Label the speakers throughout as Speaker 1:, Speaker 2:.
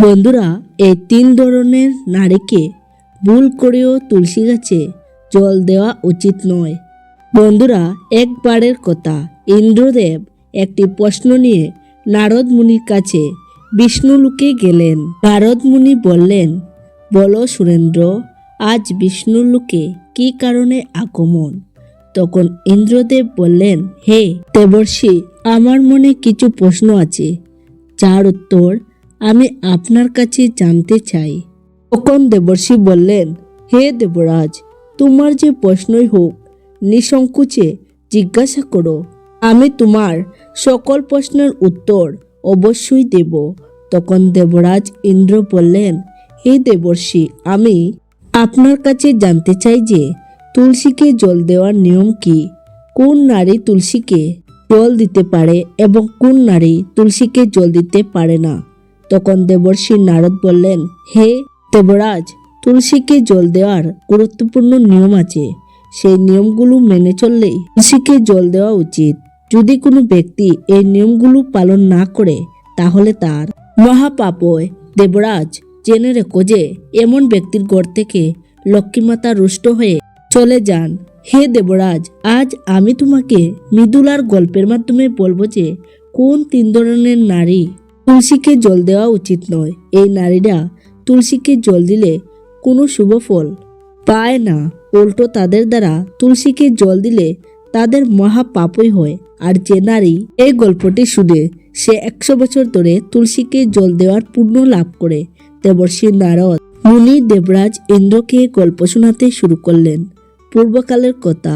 Speaker 1: বন্ধুরা, এই তিন ধরনের নারীকে ভুল করেও তুলসী গাছে জল দেওয়া উচিত নয়। বন্ধুরা, একবারের কথা, ইন্দ্রদেব একটি প্রশ্ন নিয়ে নারদ মুনির কাছে বিষ্ণুলোকে গেলেন। নারদ মুনি বললেন, বলো সুরেন্দ্র, আজ বিষ্ণুলোকে কি কারণে আগমন? তখন ইন্দ্রদেব বললেন, হে দেবর্ষি, আমার মনে কিছু প্রশ্ন আছে, যার উত্তর আমি আপনার কাছে জানতে চাই। তখন দেবর্ষি বললেন, হে দেবরাজ, তোমার যে প্রশ্নই হোক নিঃসংকোচে জিজ্ঞাসা করো, আমি তোমার সকল প্রশ্নের উত্তর অবশ্যই দেব। তখন দেবরাজ ইন্দ্র বললেন, হে দেবর্ষি, আমি আপনার কাছে জানতে চাই যে তুলসীকে জল দেওয়ার নিয়ম কি? কোন নারী তুলসীকে জল দিতে পারে এবং কোন নারী তুলসীকে জল দিতে পারে না? তখন দেবর্ষি নারদ বললেন, হে দেবরাজ, তুলসীকে জল দেওয়ার গুরুত্বপূর্ণ নিয়ম আছে। সেই নিয়মগুলো মেনে চললেই তুলসীকে জল দেওয়া উচিত। যদি কোনো ব্যক্তি এই নিয়মগুলো পালন না করে তাহলে তার মহাপাপ হয়। দেবরাজ, জেনে রেখো যে এমন ব্যক্তির ঘর থেকে লক্ষ্মীমাতা রুষ্ট হয়ে চলে যান। হে দেবরাজ, আজ আমি তোমাকে মৃদুলার গল্পের মাধ্যমে বলবো যে কোন তিন ধরনের নারী তুলসীকে জল দেওয়া উচিত নয়। এই নারীরা তুলসীকে জল দিলে কোনো শুভ ফল পায় না, উল্টো তাদের দ্বারা তুলসীকে জল দিলে তাদের মহাপাপই হয়। আর যে নারী এই গল্পটি শুনে সে 100 বছর ধরে তুলসীকে জল দেওয়ার পুণ্য লাভ করে। দেবর্ষি নারদ মুনি দেবরাজ ইন্দ্রকে গল্প শোনাতে শুরু করলেন। পূর্বকালের কথা,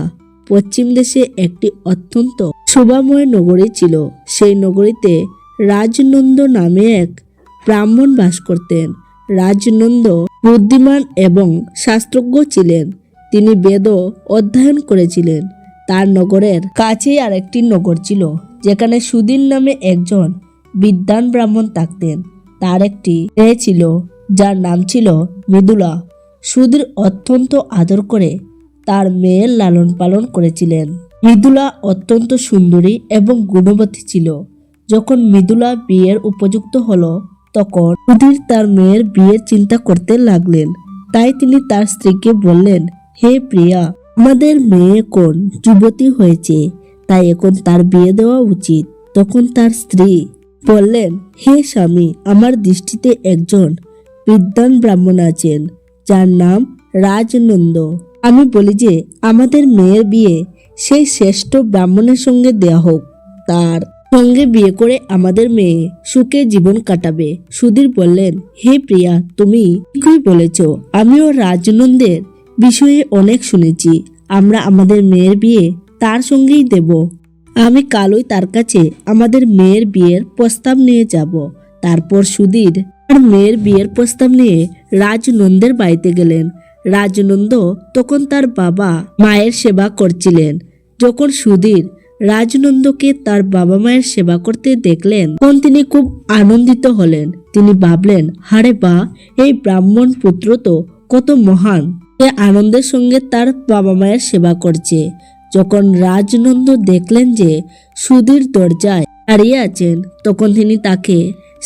Speaker 1: পশ্চিম দেশে একটি অত্যন্ত শোভাময় নগরী ছিল। সেই নগরীতে রাজনন্দ নামে এক ব্রাহ্মণ বাস করতেন। রাজনন্দ বুদ্ধিমান এবং শাস্ত্রজ্ঞ ছিলেন। তিনি বেদ অধ্যয়ন করেছিলেন। তার নগরের কাছেই আরেকটি নগর ছিল, যেখানে সুধীর নামে একজন বিদ্বান ব্রাহ্মণ থাকতেন। তার একটি মেয়ে ছিল, যার নাম ছিল মৃদুলা। সুধীর অত্যন্ত আদর করে তার মেয়ের লালন পালন করেছিলেন। মৃদুলা অত্যন্ত সুন্দরী এবং গুণবতী ছিল। যখন মৃদুলা বিয়ের উপযুক্ত হলো, তখন সুধীর তার মেয়ের বিয়ের চিন্তা করতে লাগলেন। তাই তিনি তার স্ত্রীকে বললেন, হে প্রিয়া, আমাদের মেয়ে এখন যুবতী হয়েছে, তাই এখন তার বিয়ে দেওয়া উচিত। তখন তার স্ত্রী বললেন, হে স্বামী, আমার দৃষ্টিতে একজন বিদ্বান ব্রাহ্মণ আছেন, যার নাম রাজনন্দ। আমি বলি যে আমাদের মেয়ের বিয়ে সেই শ্রেষ্ঠ ব্রাহ্মণের সঙ্গে দেয়া হোক। তার সঙ্গে বিয়ে করে আমাদের মেয়ে সুখে জীবন কাটাবে। সুধীর বললেন, হে প্রিয়া, তুমি ঠিকই বলেছ। আমিও রাজনন্দের বিষয়ে অনেক শুনেছি। আমরা আমাদের মেয়ের বিয়ে তার সঙ্গেই দেব। আমি কালই তার কাছে আমাদের মেয়ের বিয়ের প্রস্তাব নিয়ে যাব। তারপর সুধীর তার মেয়ের বিয়ের প্রস্তাব নিয়ে রাজনন্দের বাড়িতে গেলেন। রাজনন্দ তখন তার বাবা মায়ের সেবা করছিলেন। যখন সুধীর রাজনন্দকে তার বাবা মায়ের সেবা করতে দেখলেন, তখন তিনি খুব আনন্দিত হলেন। তিনি ভাবলেন, হারে বা, এই ব্রাহ্মণ পুত্র তো কত মহান, সে আনন্দের সঙ্গে তার বাবা মায়ের সেবা করছে। যখন রাজনন্দ দেখলেন যে সুধীর দরজায় দাঁড়িয়ে আছেন, তখন তিনি তাকে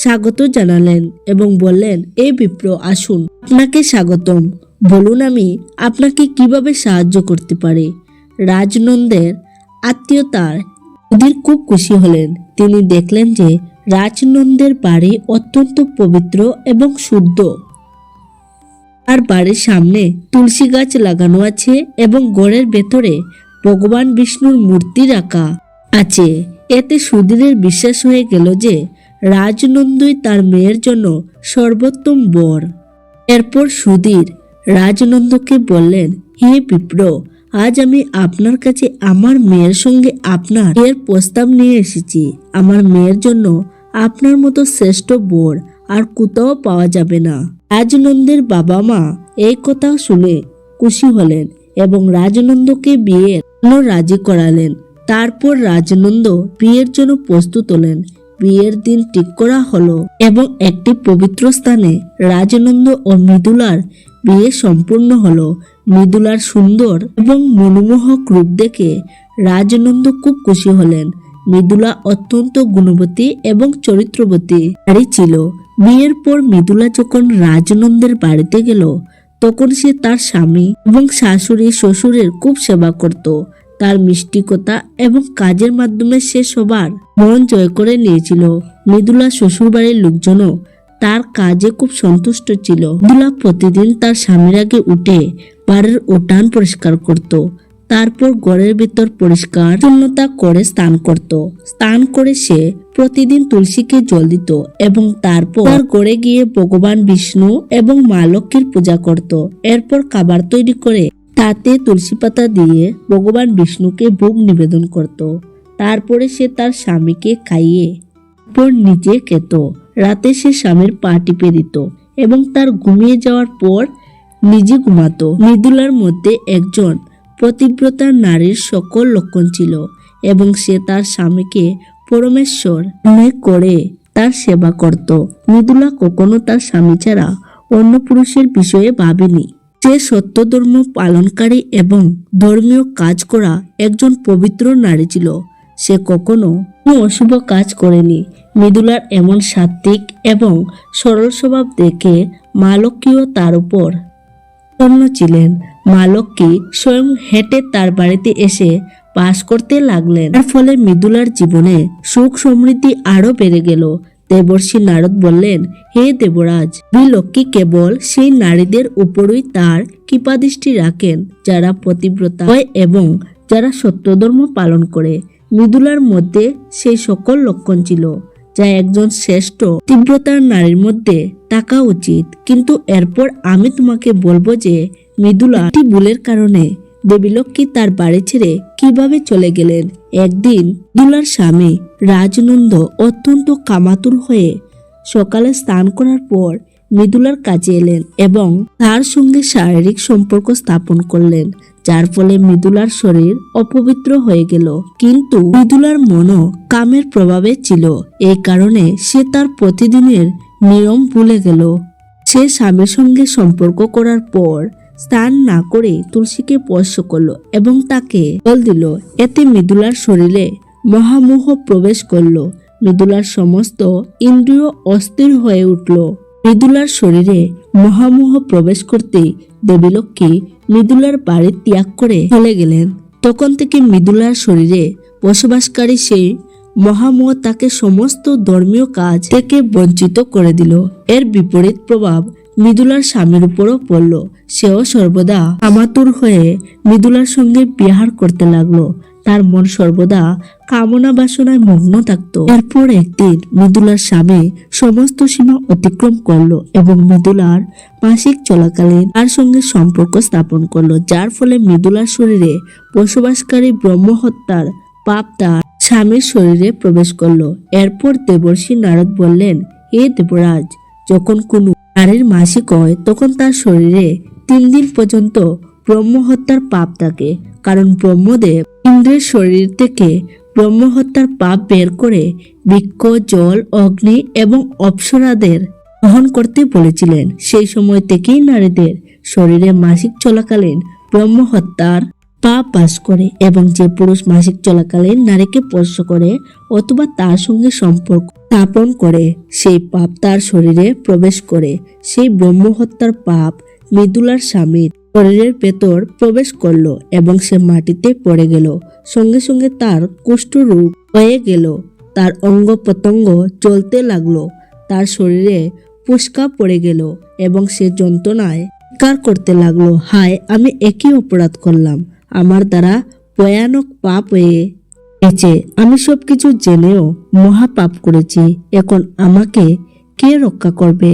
Speaker 1: স্বাগত জানালেন এবং বললেন, এই বিপ্র, আসুন, আপনাকে স্বাগতম। বলুন, আমি আপনাকে কিভাবে সাহায্য করতে পারি? রাজনন্দের আত্মীয়তার সুধীর খুব খুশি হলেন। তিনি দেখলেন যে রাজনন্দের বাড়ি অত্যন্ত পবিত্র এবং শুদ্ধ। আর বাড়ির সামনে তুলসী গাছ লাগানো আছে এবং ঘরের ভেতরে ভগবান বিষ্ণুর মূর্তি রাখা আছে। এতে সুধীরের বিশ্বাস হয়ে গেল যে রাজনন্দই তার মেয়ের জন্য সর্বোত্তম বর। এরপর সুধীর রাজনন্দকে বললেন, হে বিপ্র, আজ আমি আপনার কাছে আমার মেয়ের সঙ্গে আপনার বিয়ের প্রস্তাব নিয়ে এসেছি। আমার মেয়ের জন্য আপনার মতো শ্রেষ্ঠ বর আর কোথাও পাওয়া যাবে না। রাজনন্দের বাবা মা এই কথা শুনে খুশি হলেন এবং রাজনন্দকে বিয়ের জন্য রাজি করালেন। তারপর রাজনন্দ বিয়ের জন্য প্রস্তুত হলেন। বিয়ের দিন ঠিক করা হলো এবং একটি পবিত্র স্থানে রাজনন্দ ও মৃদুলার বিয়ে সম্পূর্ণ হলো। মৃদুলার সুন্দর এবং মনোমোহক রূপ দেখে রাজনন্দ খুব খুশি হলেন। মৃদুলা অত্যন্ত গুণবতী এবং চরিত্রবতী নারী ছিল। বিয়ের পর মৃদুলা যখন রাজনন্দের বাড়িতে গেল তখন সে তার স্বামী এবং শাশুড়ি শ্বশুরের খুব সেবা করত। তার মিষ্টি কথা এবং কাজের মাধ্যমে সে সবার মন জয় করে নিয়েছিল। মৃদুলা শ্বশুরবাড়ির লোকজনও তার কাজে খুব সন্তুষ্ট ছিল। মৃদুলা প্রতিদিন তার স্বামীর আগে উঠে বাড়ির উঠান পরিষ্কার করত। তারপর ঘরের ভিতর পরিষ্কার শূন্যতা করে স্নান করত। স্নান করে সে প্রতিদিন তুলসীকে জল দিত এবং তারপর তার ঘরে গিয়ে ভগবান বিষ্ণু এবং মা লক্ষ্মীর পূজা করত। এরপর খাবার তৈরি করে তাতে তুলসী পাতা দিয়ে ভগবান বিষ্ণুকে ভোগ নিবেদন করত। তারপরে সে তার স্বামীকে খাইয়ে পর নিজে খেত। রাতে সে স্বামীর পা টিপে দিত এবং তার ঘুমিয়ে যাওয়ার পর নিজে ঘুমাতো। মৃদুলার মধ্যে একজন পতিব্রতা নারীর সকল লক্ষণ ছিল এবং সে তার স্বামীকে পরমেশ্বর মনে করে তার সেবা করত। মৃদুলা কখনো তার স্বামী ছাড়া অন্য পুরুষের বিষয়ে ভাবেনি। সে সত্য ধর্ম পালনকারী এবং ধর্মীয় কাজ করা একজন পবিত্র নারী ছিল। সে কখনো কোনো অশুভ কাজ করেনি। মৃদুলার এমন সাত্বিক এবং সরল স্বভাব দেখে মা লক্ষ্মীও তার উপর প্রসন্ন ছিলেন। মা লক্ষ্মী স্বয়ং হেঁটে তার বাড়িতে এসে বাস করতে লাগলেন। তার ফলে মৃদুলার জীবনে সুখ সমৃদ্ধি আরো বেড়ে গেল। দেবর্ষি নারদ বললেন, হে দেবরাজ, লক্ষ্মী কেবল সেই নারীদের উপরই তার কৃপাদৃষ্টি রাখেন যারা পতিব্রতা হয় এবং যারা সত্যধর্ম পালন করে। মৃদুলার মধ্যে সেই সকল লক্ষণ ছিল যা একজন শ্রেষ্ঠ তীব্রতার নারীর মধ্যে থাকা উচিত। কিন্তু এরপর আমি তোমাকে বলবো যে মৃদুলা একটি ভুলের কারণে দেবী লক্ষ্মী তার বাড়ি ছেড়ে কিভাবে চলে গেলেন। একদিন মৃদুলার স্বামী রাজনন্দ অত্যন্ত কামাতুর হয়ে সকালে স্নান করার পর মৃদুলার কাছে এলেন এবং তার সঙ্গে শারীরিক সম্পর্ক স্থাপন করলেন, যার ফলে মৃদুলার শরীর অপবিত্র হয়ে গেল। কিন্তু মৃদুলার মনও কামের প্রভাবে ছিল। এই কারণে সে তার প্রতিদিনের নিয়ম ভুলে গেল। সে স্বামীর সঙ্গে সম্পর্ক করার পর স্নান না করে তুলসীকে স্পর্শ করলো এবং তাকে জল দিল। এতে মৃদুলার শরীরে মহামোহ প্রবেশ করলো। মৃদুলার সমস্ত ইন্দ্রিয় অস্থির হয়ে উঠল। মৃদুলার শরীরে মহামোহ প্রবেশ করতেই দেবী লক্ষ্মী মৃদুলার বাড়ি ত্যাগ করে চলে গেলেন। তখন থেকে মৃদুলার শরীরে বসবাসকারী সেই মহামোহ তাকে সমস্ত ধর্মীয় কাজ থেকে বঞ্চিত করে দিল। এর বিপরীত প্রভাব মৃদুলার স্বামীর উপরও পড়ল। সেও সর্বদা কামাতুর হয়ে মৃদুলার সঙ্গে বিহার করতে লাগলো। তার মন সর্বদা কামনা বাসনায় মগ্ন থাকতো। এরপর একদিন মৃদুলার স্বামী সমস্ত সীমা অতিক্রম করলো এবং মৃদুলার মাসিক চলাকালীন তার সঙ্গে সম্পর্ক স্থাপন করলো, যার ফলে মৃদুলার শরীরে বসবাসকারী ব্রহ্ম হত্যার পাপ তার স্বামীর শরীরে প্রবেশ করলো। এরপর দেবর্ষি নারদ বললেন, হে দেবরাজ, যখন কোনো নারীর মাসিক হয় তখন তার শরীরে 3 দিন পর্যন্ত ব্রহ্ম হত্যার পাপ থাকে, কারণ ব্রহ্মদেব ইন্দ্রের শরীর থেকে ব্রহ্ম হত্যার পাপ বের করে বৃক্ষ, জল, অগ্নি এবং অপ্সরাদের বহন করতে বলেছিলেন। সেই সময় থেকেই নারীদের শরীরে মাসিক চলাকালীন ব্রহ্ম হত্যার পাপ বাস করে এবং যে পুরুষ মাসিক চলাকালীন নারীকে স্পর্শ করে অথবা তার সঙ্গে সম্পর্ক স্থাপন করে সেই পাপ তার শরীরে প্রবেশ করে। সেই ব্রহ্ম হত্যার পাপ মৃদুলার স্বামীর শরীরের ভেতর প্রবেশ করলো এবং সে মাটিতে পড়ে গেল। সঙ্গে সঙ্গে তার কুষ্ঠরোগ হয়ে গেল। তার অঙ্গ প্রত্যঙ্গ জ্বলতে লাগলো। তার শরীরে ফুসকা পড়ে গেল এবং সে যন্ত্রণায় চিৎকার করতে লাগলো, হায়, আমি একই অপরাধ করলাম। আমার দ্বারা ভয়ানক পাপ হয়ে গেছে। আমি সবকিছু জেনেও মহাপাপ করেছি। এখন আমাকে কে রক্ষা করবে?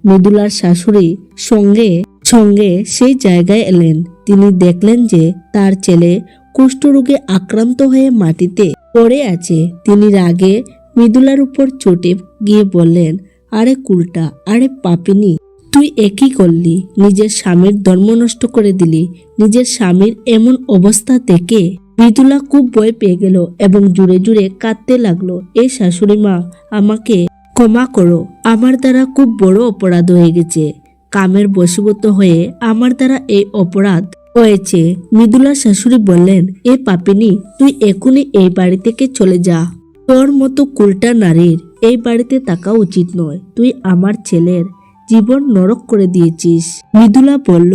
Speaker 1: মৃদুলার শাশুড়ি সঙ্গে সঙ্গে সেই জায়গায় এলেন। তিনি দেখলেন যে তার ছেলে কুষ্ঠরোগে আক্রান্ত হয়ে মাটিতে পড়ে আছে। তিনি রাগে মৃদুলার উপর চটে গিয়ে বললেন, আরে কুলটা, আরে পাপিনী, তুই একই করলি, নিজের স্বামীর ধর্ম নষ্ট করে দিলি। নিজের স্বামীর এমন অবস্থা দেখে মৃদুলা খুব ভয় পেয়ে গেল এবং জুড়ে জুড়ে কাঁদতে লাগলো, এ শাশুড়ি মা, আমাকে ক্ষমা করো। আমার দ্বারা খুব বড় অপরাধ হয়ে গেছে। কামের বশীভূত হয়ে আমার দ্বারা এই অপরাধ হয়েছে। মৃদুলার শাশুড়ি বললেন, এ পাপিনী, তুই এখনই এই বাড়ি থেকে চলে যা। তোর মতো কুলটা নারীর এই বাড়িতে থাকা উচিত নয়। তুই আমার ছেলের জীবন নরক করে দিয়েছিস। মৃদুলা বলল,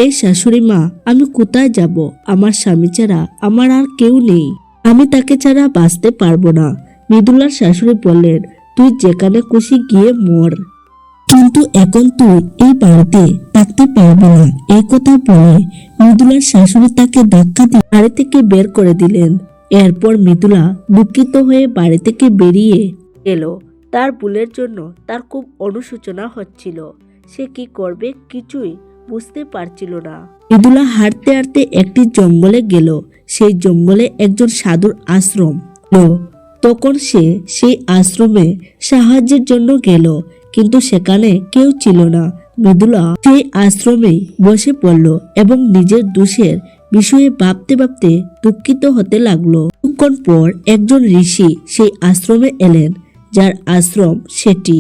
Speaker 1: এই শাশুড়ি মা, আমি কোথায় যাব? আমার স্বামী ছাড়া আমার আর কেউ নেই। আমি তাকে ছাড়া বাঁচতে পারবো না। মৃদুলার শাশুড়ি বললেন, তুই যেখানে খুশি গিয়ে মর, কিন্তু এখন তুই এই বাড়িতে থাকতে পারবি না। এই কথা বলে মৃদুলার শাশুড়ি তাকে ধাক্কা দিয়ে বাড়ি থেকে বের করে দিলেন। এরপর মৃদুলা দুঃখিত হয়ে বাড়ি থেকে বেরিয়ে এলো। তার ভুলের জন্য তার খুব অনুশোচনা হচ্ছিল। সে কি করবে কিছুই বুঝতে পারছিল না। মৃদুলা হাঁটতে হাঁটতে একটি জঙ্গলে গেল। সেই জঙ্গলে একজন সাধুর আশ্রম। তখন সে সেই আশ্রমে সাহায্যের জন্য গেল, কিন্তু সেখানে কেউ ছিল না। মৃদুলা সেই আশ্রমেই বসে পড়ল এবং নিজের দোষের বিষয়ে ভাবতে ভাবতে দুঃখিত হতে লাগলো। কিছুক্ষণ পর একজন ঋষি সেই আশ্রমে এলেন, যার আশ্রম সেটি।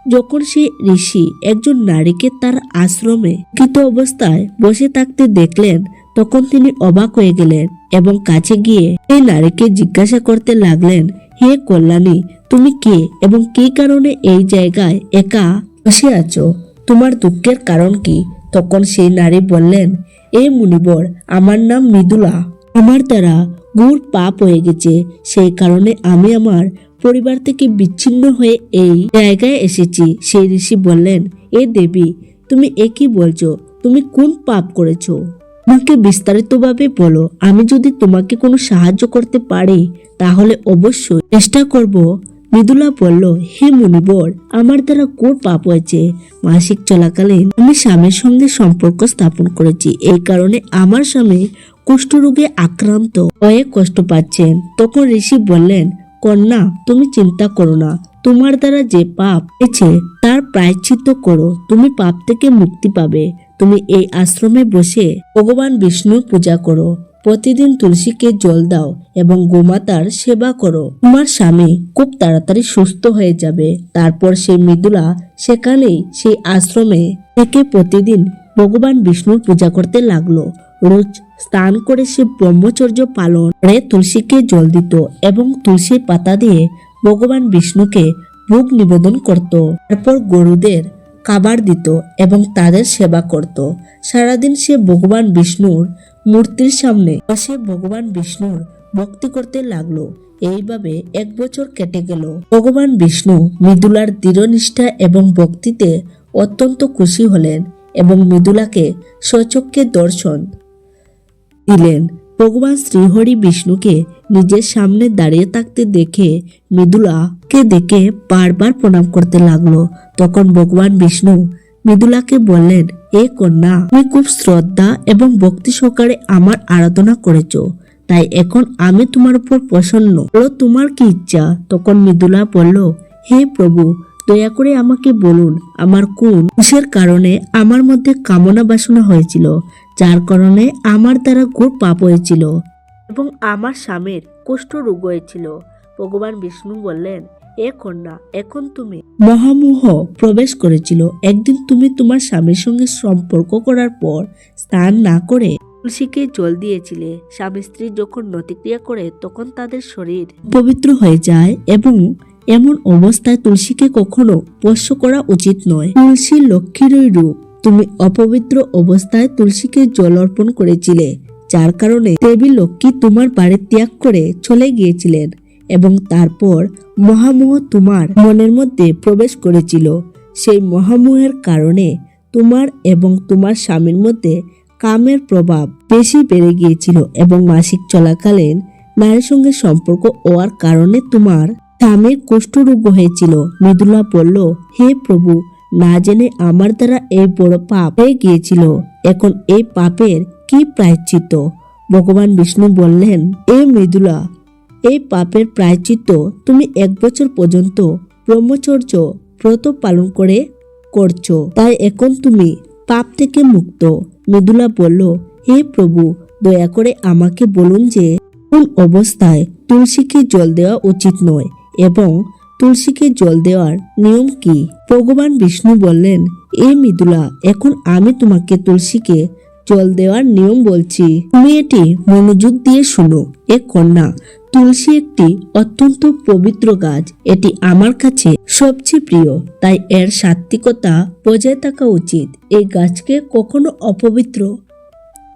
Speaker 1: যখন সেই ঋষি একজন নারীকে তার আশ্রমে দুঃখিত অবস্থায় বসে থাকতে দেখলেন, তখন তিনি অবাক হয়ে গেলেন এবং কাছে গিয়ে এই নারীকে জিজ্ঞাসা করতে লাগলেন, হে কল্যাণী, তুমি কে এবং কি কারণে এই জায়গায় একা বসে আছো? তোমার দুঃখের কারণ কি? তখন সেই নারী বললেন, এ মুনিবর, আমার নাম মৃদুলা। আমার দ্বারা ঘোর পাপ হয়ে গেছে। সেই কারণে আমি আমার পরিবার থেকে বিচ্ছিন্ন হয়ে এই জায়গায় এসেছি। সেই ঋষি বললেন, এ দেবী, তুমি একই বলছো? তুমি কোন পাপ করেছো? আমাকে বিস্তারিতভাবে বলো। আমি যদি তোমাকে কোনো সাহায্য করতে পারি তাহলে অবশ্যই চেষ্টা করব। মৃদুলা বলল, হে মুনিবর, আমার দ্বারা ঘোর পাপ হয়েছে। মাসিক চলাকালীন আমি স্বামীর সঙ্গে সম্পর্ক স্থাপন করেছি। এই কারণে আমার স্বামী কুষ্ঠরোগে আক্রান্ত হয়ে কষ্ট পাচ্ছেন। তখন ঋষি বললেন, কন্যা, তুমি চিন্তা করো না। তোমার দ্বারা যে পাপ হয়েছে তার প্রায়শ্চিত্ত করো, তুমি পাপ থেকে মুক্তি পাবে। তুমি এই আশ্রমে বসে ভগবান বিষ্ণুর পূজা করো, প্রতিদিন তুলসীকে জল দাও এবং গোমাতার সেবা করো। তোমার স্বামী খুব তাড়াতাড়ি সুস্থ হয়ে যাবে। তারপর সেই মৃদুলা সেখানেই সেই আশ্রমে থেকে প্রতিদিন ভগবান বিষ্ণুর পূজা করতে লাগলো। রোজ স্নান করে সে ব্রহ্মচর্য পালন করে তুলসীকে জল দিত এবং তুলসীর পাতা দিয়ে ভগবান বিষ্ণুকে ভোগ নিবেদন করত। তারপর গরুদের খাবার দিত এবং তাদের সেবা করত। সারাদিন সে ভগবান বিষ্ণুর মূর্তির সামনে বসে ভগবান বিষ্ণুর ভক্তি করতে লাগলো। এইভাবে 1 বছর কেটে গেল। ভগবান বিষ্ণু মৃদুলার দৃঢ়নিষ্ঠা এবং ভক্তিতে অত্যন্ত খুশি হলেন এবং মৃদুলাকে স্বচক্ষে দর্শন দিলেন। ভগবান শ্রীহরি বিষ্ণুকে নিজের সামনে দাঁড়িয়ে থাকতে দেখে মৃদুলাকে দেখে বারবার প্রণাম করতে লাগলো। তখন ভগবান বিষ্ণু মৃদুলাকে বললেন, এ কন্যা, তুমি খুব শ্রদ্ধা এবং ভক্তি সহকারে আমার আরাধনা করেছ, তাই এখন আমি তোমার উপর প্রসন্ন। বলো, তোমার কি ইচ্ছা? তখন মৃদুলা বলল, হে প্রভু, দয়া করে আমাকে বলুন, আমার কোন দোষের কারণে আমার মধ্যে কামনা বাসনা হয়েছিল, যার কারণে আমার দ্বারা ঘোর পাপ হয়েছিল এবং আমার স্বামীর কুষ্ঠ রোগ হয়েছিল। ভগবান বিষ্ণু বললেন, এ কন্যা, এখন তুমি মহামোহ প্রবেশ করেছিল। একদিন তুমি তোমার স্বামীর সঙ্গে সম্পর্ক করার পর স্নান না করে তুলসীকে জল দিয়েছিলে। স্বামী স্ত্রী যখন নতিক্রিয়া করে তখন তাদের শরীর পবিত্র হয়ে যায় এবং এমন অবস্থায় তুলসীকে কখনো স্পর্শ করা উচিত নয়। তুলসী লক্ষ্মীরই রূপ। তুমি অপবিত্র অবস্থায় তুলসীকে জল অর্পণ করেছিলে, যার কারণে দেবী লক্ষ্মী তোমার বাড়ি ত্যাগ করে চলে গিয়েছিলেন এবং তারপর মহামোহ তোমার মনের মধ্যে প্রবেশ করেছিল। সেই মহামোহের কারণে তোমার এবং তোমার স্বামীর মধ্যে কামের প্রভাব বেশি বেড়ে গিয়েছিল এবং মাসিক চলাকালীন নারীর সঙ্গে সম্পর্ক হওয়ার কারণে তোমার স্বামীর কুষ্ঠরোগ হয়েছিল। মৃদুলা বলল, হে প্রভু, না জেনে আমার দ্বারা এই বড় পাপ হয়ে গিয়েছিল। এখন এই পাপের কি প্রায়শ্চিত্ত? ভগবান বিষ্ণু বললেন, এ মৃদুলা, এই পাপের প্রায়শ্চিত্ত তুমি 1 বছর পর্যন্ত ব্রহ্মচর্য ব্রত পালন করে করছো, তাই এখন তুমি পাপ থেকে মুক্ত। মৃদুলা বলল, হে প্রভু, দয়া করে আমাকে বলুন যে কোন অবস্থায় তুলসীকে জল দেওয়া উচিত নয় এবং তুলসীকে জল দেওয়ার নিয়ম কি? ভগবান বিষ্ণু বললেন, এ মৃদুলা, এখন আমি তোমাকে তুলসীকে জল দেওয়ার নিয়ম বলছি, তুমি এটি মনোযোগ দিয়ে শুনো। এ কন্যা, তুলসী একটি অত্যন্ত পবিত্র গাছ। এটি আমার কাছে সবচেয়ে প্রিয়, তাই এর সাত্ত্বিকতা বজায় থাকা উচিত। এই গাছকে কখনো অপবিত্র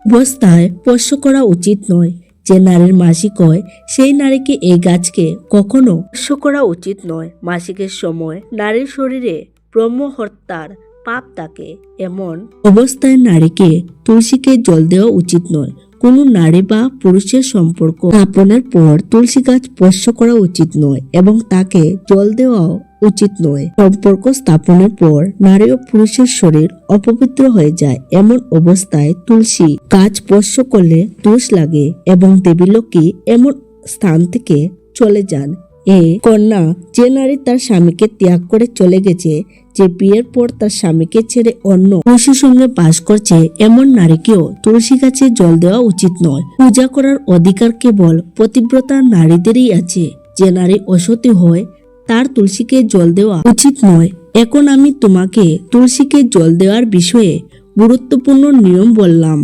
Speaker 1: অবস্থায় স্পর্শ করা উচিত নয়। যে নারীর মাসিক হয় সেই নারীকে এই গাছকে কখনো স্পর্শ করা উচিত নয়। মাসিকের সময় নারীর শরীরে ব্রহ্মহত্যার পাপ থাকে, এমন অবস্থায় নারীকে তুলসীকে জল দেওয়া উচিত নয়। কোনো নারী বা পুরুষের সম্পর্ক স্থাপনের পর তুলসী গাছ স্পর্শ করা উচিত নয় এবং তাকে জল দেওয়াও উচিত নয়। সম্পর্ক স্থাপনের পর নারী ও পুরুষের শরীর অপবিত্র হয়ে যায়, এমন অবস্থায় তুলসী গাছ স্পর্শ করলে দোষ লাগে এবং দেবীলোকে এমন স্থান থেকে চলে যান। এ কন্যা, যে নারী তার স্বামীকে ত্যাগ করে চলে গেছে, যে বিয়ের পর তার স্বামীকে ছেড়ে অন্য পুরুষের সঙ্গে বাস করছে, এমন নারীকেও তুলসী গাছে জল দেওয়া উচিত নয়। পূজা করার অধিকার কেবল পতিব্রতা নারীদেরই আছে। যে নারী অসতী হয় তার তুলসীকে জল দেওয়া উচিত নয়। এখন আমি তোমাকে তুলসীকে জল দেওয়ার বিষয়ে গুরুত্বপূর্ণ নিয়ম বললাম,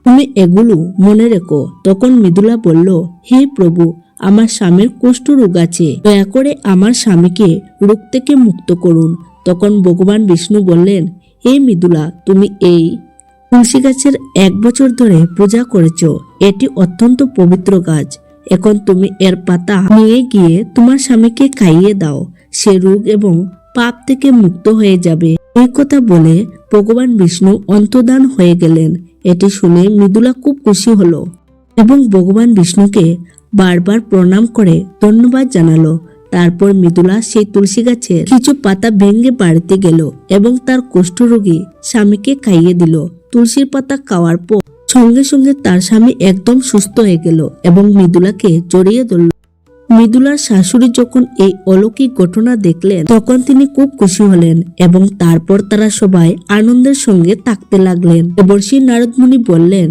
Speaker 1: তুমি এগুলো মনে রেখো। তখন মৃদুলা বলল, হে প্রভু, আমার স্বামীর কুষ্ঠ রোগ আছে, দয়া করে আমার স্বামীকে রোগ থেকে মুক্ত করুন। তখন ভগবান বিষ্ণু বললেন, হে মৃদুলা, তুমি এই তুলসী গাছের 1 বছর ধরে পূজা করেছ। এটি অত্যন্ত পবিত্র গাছ। এখন তুমি এর পাতা নিয়ে গিয়ে তোমার স্বামীকে খাইয়ে দাও, সে রোগ এবং পাপ থেকে মুক্ত হয়ে যাবে। এই কথা বলে ভগবান বিষ্ণু অন্তর্ধান হয়ে গেলেন। এটি শুনে মৃদুলা খুব খুশি হলো এবং ভগবান বিষ্ণুকে বারবার প্রণাম করে ধন্যবাদ জানালো। তারপর মৃদুলা সেই তুলসী গাছের কিছু পাতা ভেঙে বাড়িতে গেল এবং তার কুষ্ঠরোগী স্বামীকে খাইয়ে দিল। তুলসীর পাতা খাওয়ার পর সঙ্গে সঙ্গে তার স্বামী একদম সুস্থ হয়ে গেল এবং মৃদুলাকে জড়িয়ে ধরল। মৃদুলার শাশুড়ি যখন এই অলৌকিক ঘটনা দেখলেন তখন তিনি খুব খুশি হলেন এবং তারপর তারা সবাই আনন্দের সঙ্গে থাকতে লাগলেন। দেবর্ষি নারদ মুনি বললেন,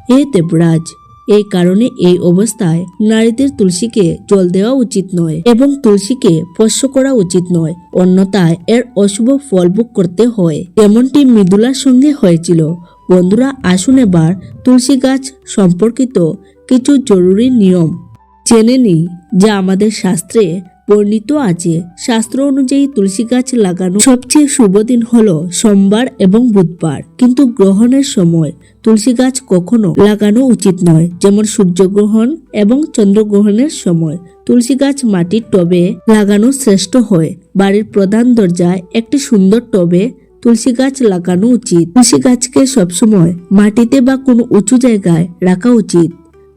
Speaker 1: হে দেবরাজ, এই কারণে এই অবস্থায় নারীদের তুলসীকে জল দেওয়া উচিত নয় এবং তুলসীকে স্পর্শ করা উচিত নয়, অন্যথায় এর অশুভ ফল ভোগ করতে হয়, যেমনটি মৃদুলার সঙ্গে হয়েছিল। বন্ধুরা, আসুন এবার তুলসী গাছ সম্পর্কিত কিছু জরুরি নিয়ম জেনে নিই যা আমাদের শাস্ত্রে বর্ণিত আছে। শাস্ত্র অনুযায়ী তুলসী গাছ লাগানো সবচেয়ে শুভ দিন হলো সোমবার এবং বুধবার, কিন্তু গ্রহণের সময় তুলসী গাছ কখনো লাগানো উচিত নয়, যেমন সূর্যগ্রহণ এবং চন্দ্রগ্রহণের সময়। তুলসী গাছ মাটির টবে লাগানো শ্রেষ্ঠ হয়। বাড়ির প্রধান দরজায় একটি সুন্দর টবে তুলসী গাছ লাগানো উচিত। তুলসী গাছকে সবসময় মাটিতে বা কোনো উঁচু জায়গায় রাখা উচিত।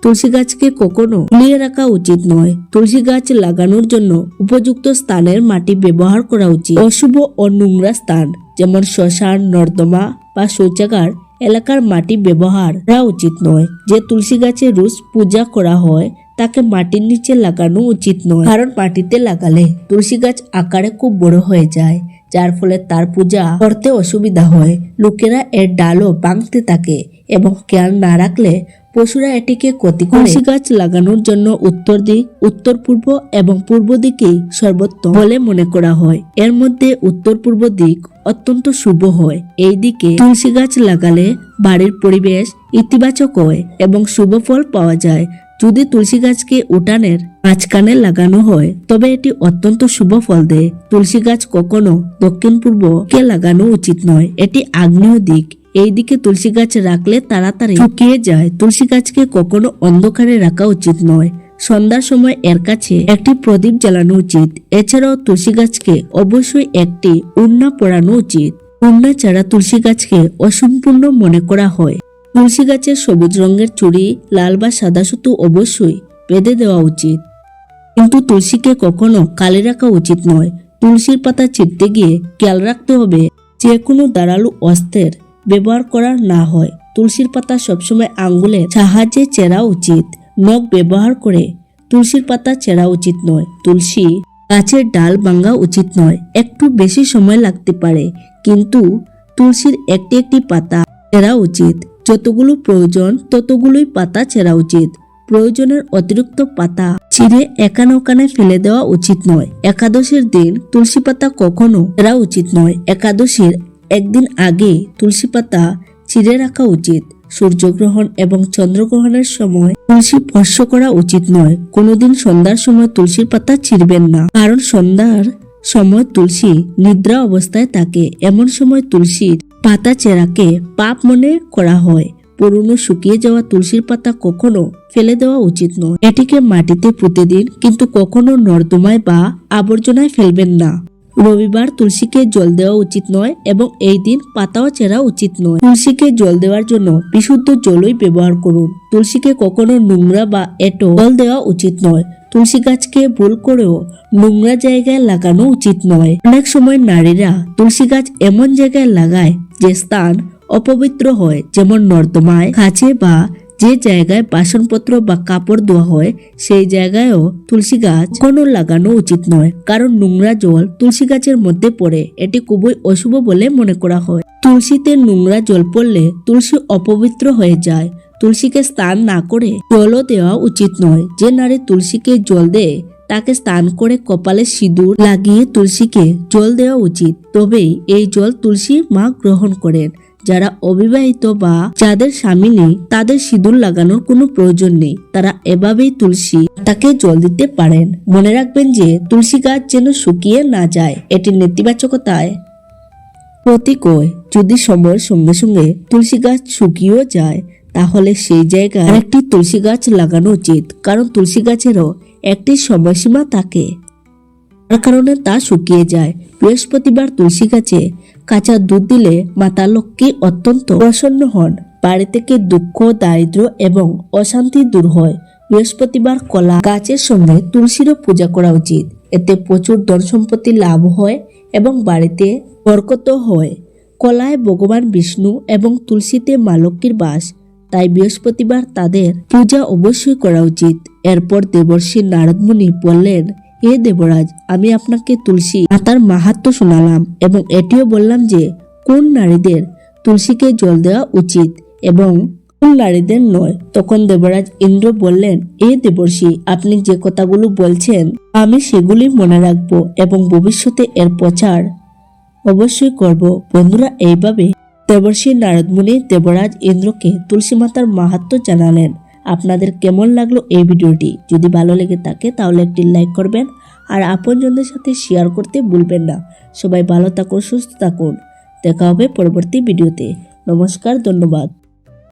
Speaker 1: তুলসী গাছকে কখনো ঝুলিয়ে রাখা উচিত নয়। তুলসী গাছ লাগানোর জন্য উপযুক্ত স্থানের মাটি ব্যবহার করা উচিত। অশুভ ও নোংরা স্থান যেমন শ্মশান, নর্দমা বা শৌচাগার এলাকার মাটি ব্যবহার করা উচিত নয়। যে তুলসী গাছে রোজ পূজা করা হয় তাকে মাটির নিচে লাগানো উচিত নয়, কারণ মাটিতে লাগালে তুলসী গাছ আকারে খুব বড় হয়ে যায়, যার ফলে তার পূজা করতে অসুবিধা হয়। লোকেরা এর ডালও ভাঙতে থাকে এবং খেয়াল না রাখলে পশুরা এটিকে ক্ষতি করে। তুলসী গাছ লাগানোর জন্য উত্তর দিক, উত্তর পূর্ব এবং পূর্ব দিকেই সর্বোত্তম বলে মনে করা হয়। এর মধ্যে উত্তর পূর্ব দিক অত্যন্ত শুভ হয়। এই দিকে তুলসী গাছ লাগালে বাড়ির পরিবেশ ইতিবাচক হয় এবং শুভ ফল পাওয়া যায়। যদি তুলসী গাছকে উঠানের মাঝখানে লাগানো হয় তবে এটি অত্যন্ত শুভ ফল দেয়। তুলসী গাছ কখনো দক্ষিণ পূর্ব কে লাগানো উচিত নয়, এটি আগ্নেয় দিক। এই দিকে তুলসী গাছ রাখলে তাড়াতাড়ি শুকিয়ে যায়। তুলসী গাছকে কখনো অন্ধকারে রাখা উচিত নয়। সন্ধ্যার সময় এর কাছে একটি প্রদীপ জ্বালানো উচিত। এছাড়াও তুলসী গাছকে অবশ্যই একটি উন্না পরানো উচিত। উন্না ছাড়া তুলসী গাছকে অসম্পূর্ণ মনে করা হয়। তুলসী গাছের সবুজ রঙের চুড়ি, লাল বা সাদা সুতো অবশ্যই বেঁধে দেওয়া উচিত, কিন্তু তুলসীকে কখনো কালি রাখা উচিত নয়। তুলসীর পাতা ছিঁড়তে গিয়ে খেয়াল রাখতে হবে যে কোনো ধারালো অস্ত্রের ব্যবহার করা না হয়। তুলসীর পাতা সবসময় আঙ্গুলের সাহায্যে চেরা উচিত। নখ ব্যবহার করে তুলসীর পাতা চেরা উচিত নয়। তুলসী গাছের ডাল ভাঙা উচিত নয়। একটু বেশি সময় লাগতে পারে, কিন্তু তুলসীর একটি একটি পাতা চেরা উচিত। যতগুলো প্রয়োজন ততগুলোই পাতা চেরা উচিত। প্রয়োজনের অতিরিক্ত পাতা ছিঁড়ে এখানে ওখানে ফেলে দেওয়া উচিত নয়। একাদশীর দিন তুলসী পাতা কখনো চেরা উচিত নয়। একাদশীর একদিন আগে তুলসী পাতা ছিঁড়ে রাখা উচিত। সূর্যগ্রহণ এবং চন্দ্রগ্রহণের সময় তুলসী স্পর্শ করা উচিত নয়। কোনোদিন সন্ধ্যার সময় তুলসীর পাতা ছিঁড়বেন না, কারণ সন্ধ্যার সময় তুলসী নিদ্রা অবস্থায় থাকে। এমন সময় তুলসীর পাতা চেরাকে পাপ মনে করা হয়। পুরনো শুকিয়ে যাওয়া তুলসীর পাতা কখনো ফেলে দেওয়া উচিত নয়। এটিকে মাটিতে পুঁতে দিন, কিন্তু কখনো নর্দমায় বা আবর্জনায় ফেলবেন না। রবিবার তুলসীকে জল দেওয়া উচিত নয় এবং এই দিন পাতাও চেরা উচিত নয়। তুলসীকে জল দেওয়ার জন্য বিশুদ্ধ জলই ব্যবহার করুন। তুলসীকে কখনো নোংরা বা এঁটো জল দেওয়া উচিত নয়। তুলসী গাছকে ভুল করেও নোংরা জায়গায় লাগানো উচিত নয়। অনেক সময় নারীরা তুলসী গাছ এমন জায়গায় লাগায় যে স্থান অপবিত্র হয়, যেমন নর্দমায়, কাছে বা যে জায়গায় বাসনপত্র বা কাপড় ধোয়া হয় সেই জায়গায়ও তুলসী গাছ কোনো লাগানো উচিত নয়, কারণ নোংরা জল তুলসী গাছের মধ্যে পড়ে। এটি খুবই অশুভ বলে মনে করা হয়। তুলসীতে নোংরা জল পড়লে তুলসী অপবিত্র হয়ে যায়। তুলসীকে স্নান না করে জলও দেওয়া উচিত নয়। যে নারী তুলসীকে জল দেয় তাকে স্নান করে কপালে সিঁদুর লাগিয়ে তুলসীকে জল দেওয়া উচিত, তবেই এই জল তুলসী মা গ্রহণ করেন। যারা অবিবাহিত বা যাদের স্বামী নেই তাদের সিঁদুর লাগানোর কোনো প্রয়োজন নেই। তারা এভাবেই তুলসী তাকে জল দিতে পারেন। মনে রাখবেন যে তুলসী গাছ যেন শুকিয়ে না যায়। এটি নেতিবাচকতায় প্রতীক হয়। যদি সময়ের সঙ্গে সঙ্গে তুলসী গাছ শুকিয়েও যায় তাহলে সেই জায়গায় আরেকটি তুলসী গাছ লাগানো উচিত, কারণ তুলসী গাছেরও একটি সময়সীমা থাকে, তার কারণে তা শুকিয়ে যায়। বৃহস্পতিবার তুলসী গাছে কাঁচা দুধ দিলে মাতা লক্ষ্মী অত্যন্ত প্রসন্ন হন। বাড়ি থেকে দুঃখ, দারিদ্র্য এবং অশান্তি দূর হয়। বৃহস্পতিবার কলা গাছের সঙ্গে তুলসীরও পূজা করা উচিত। এতে প্রচুর ধন সম্পত্তি লাভ হয় এবং বাড়িতে বরকত হয়। কলায় ভগবান বিষ্ণু এবং তুলসীতে মা লক্ষ্মীর বাস, তাই বৃহস্পতিবার তাদের পূজা অবশ্যই করা উচিত। এরপর দেবর্ষি নারদ মুনি বললেন, হে দেবরাজ, আমি আপনাকে তুলসী মাতার মাহাত্ম্য শোনালাম এবং এটিও বললাম যে কোন নারীদের তুলসীকে জল দেওয়া উচিত এবং কোন নারীদের নয়। তখন দেবরাজ ইন্দ্র বললেন, এ দেবর্ষি, আপনি যে কথাগুলো বলছেন আমি সেগুলি মনে রাখবো এবং ভবিষ্যতে এর প্রচার অবশ্যই করব। বন্ধুরা, এইভাবে দেবর্ষি নারদ মুনি দেবরাজ ইন্দ্রকে তুলসী মাতার মাহাত্ম্য জানালেন। আপনাদের কেমন লাগলো এই ভিডিওটি? যদি ভালো লেগে থাকে তাহলে একটি লাইক করবেন আর আপনজনদের সাথে শেয়ার করতে ভুলবেন না। সবাই ভালো থাকুন, সুস্থ থাকুন। দেখা হবে পরবর্তী ভিডিওতে। নমস্কার, ধন্যবাদ।